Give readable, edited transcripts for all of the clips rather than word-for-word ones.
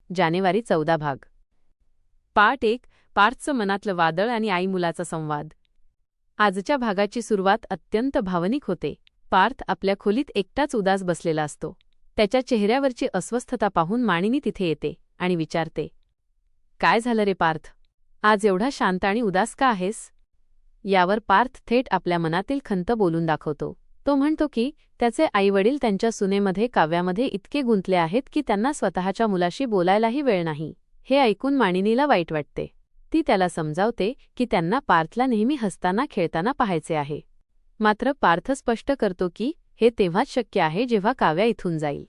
जानेवारी 14 भाग. पार्ट 1. पार्थचं मनातलं वादळ आणि आई मुलाचा संवाद. आजच्या भागाची सुरुवात अत्यंत भावनिक होते. पार्थ आपल्या खोलीत एकटाच उदास बसलेला असतो. त्याच्या चेहऱ्यावरची अस्वस्थता पाहून मानिनी तिथे येते आणि विचारते, काय झालं रे पार्थ? आज एवढा शांत आणि उदास का आहेस? यावर पार्थ थेट आपल्या मनातील खंत बोलून दाखवतो. तो म्हणतो की त्याचे आईवडील त्यांच्या सुनेमध्ये काव्यामध्ये इतके गुंतले आहेत की त्यांना स्वतःच्या मुलाशी बोलायलाही वेळ नाही. हे ऐकून मानिनीला वाईट वाटते. ती त्याला समजावते की त्यांना पार्थला नेहमी हसताना खेळताना पाहायचे आहे. मात्र पार्थ स्पष्ट करतो की हे तेव्हाच शक्य आहे जेव्हा काव्या इथून जाईल.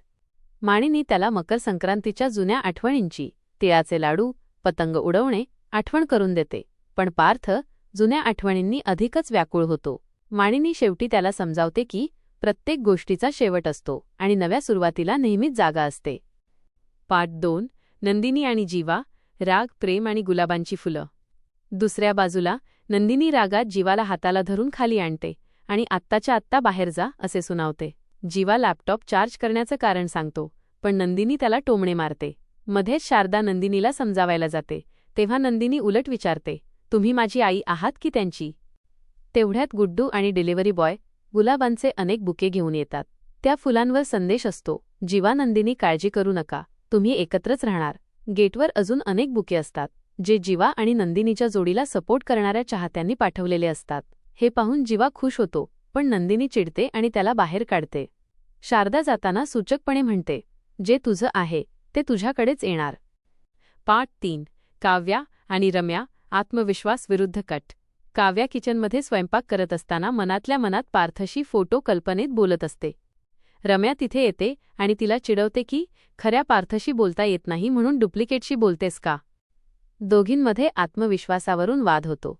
मानिनी त्याला मकर संक्रांतीच्या जुन्या आठवणींची, तिळाचे लाडू, पतंग उडवणे आठवण करून देते. पण पार्थ जुन्या आठवणींनी अधिकच व्याकुळ होतो. मानिनी शेवटी त्याला समजावते की प्रत्येक गोष्टीचा शेवट असतो आणि नव्या सुरुवातीला नेहमीच जागा असते. पार्ट 2. नंदिनी आणि जीवा, राग, प्रेम आणि गुलाबांची फुलं. दुसऱ्या बाजूला नंदिनी रागात जीवाला हाताला धरून खाली आणते आणि आत्ताच्या आत्ता बाहेर जा असे सुनावते. जीवा लॅपटॉप चार्ज करण्याचं कारण सांगतो, पण नंदिनी त्याला टोमणे मारते. मध्येच शारदा नंदिनीला समजावायला जाते. तेव्हा नंदिनी उलट विचारते, तुम्ही माझी आई आहात की त्यांची? तेवढ्यात गुड्डू आणि डिलिव्हरी बॉय गुलाबांचे अनेक बुके घेऊन येतात. त्या फुलांवर संदेश असतो, जीवा नंदिनी काळजी करू नका, तुम्ही एकत्रच राहणार. गेटवर अजून अनेक बुके असतात, जे जीवा आणि नंदिनीच्या जोडीला सपोर्ट करणाऱ्या चाहत्यांनी पाठवलेले असतात. हे पाहून जीवा खुश होतो, पण नंदिनी चिडते आणि त्याला बाहेर काढते. शारदा जाताना सूचकपणे म्हणते, जे तुझं आहे ते तुझ्याकडेच येणार. पार्ट 3. काव्या आणि रम्या, आत्मविश्वास विरुद्ध कट. काव्या किचनमध्ये स्वयंपाक करत असताना मनातल्या मनात पार्थशी फोटो कल्पनेत बोलत असते. रम्या तिथे येते आणि तिला चिडवते की खऱ्या पार्थशी बोलता येत नाही म्हणून डुप्लिकेटशी बोलतेस का? दोघींमध्ये आत्मविश्वासावरून वाद होतो.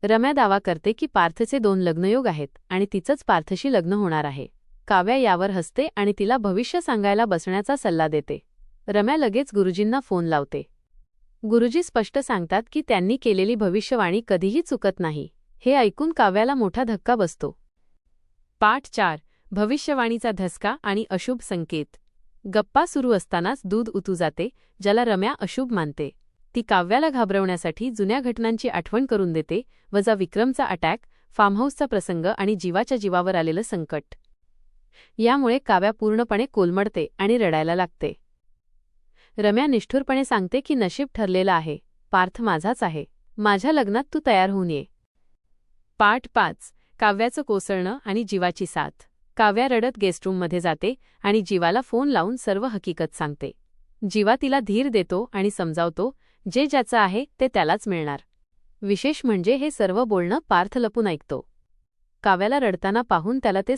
रम्या दावा करते की पार्थचे 2 लग्नयोग आहेत आणि तिचंच पार्थशी लग्न होणार आहे. काव्या यावर हसते आणि तिला भविष्य सांगायला बसण्याचा सल्ला देते. रम्या लगेच गुरुजींना फोन लावते. गुरुजी स्पष्ट सांगतात की त्यांनी केलेली भविष्यवाणी कधीही चुकत नाही. हे ऐकून काव्याला मोठा धक्का बसतो. पार्ट 4. भविष्यवाणीचा धसका आणि अशुभ संकेत. गप्पा सुरू असतानाच दूध उतू जाते, ज्याला रम्या अशुभ मानते. ती काव्याला घाबरवण्यासाठी जुन्या घटनांची आठवण करून देते, वजा विक्रमचा अटॅक, फार्महाऊसचा प्रसंग आणि जीवाच्या जीवावर आलेलं संकट. यामुळे काव्या पूर्णपणे कोलमडते आणि रडायला लागते. रम्या निष्ठुरपणे सांगते की नशीब ठरलेलं आहे, पार्थ माझाच आहे, माझ्या लग्नात तू तयार होऊन ये. पार्ट 5. काव्याचं कोसळणं आणि जीवाची साथ. काव्या रडत गेस्टरूममध्ये जाते आणि जीवाला फोन लावून सर्व हकीकत सांगते. जीवा तिला धीर देतो आणि समजावतो, जे ज्याचं आहे ते त्यालाच मिळणार. विशेष म्हणजे हे सर्व बोलणं पार्थ लपून ऐकतो. काव्याला रडताना पाहून त्याला ते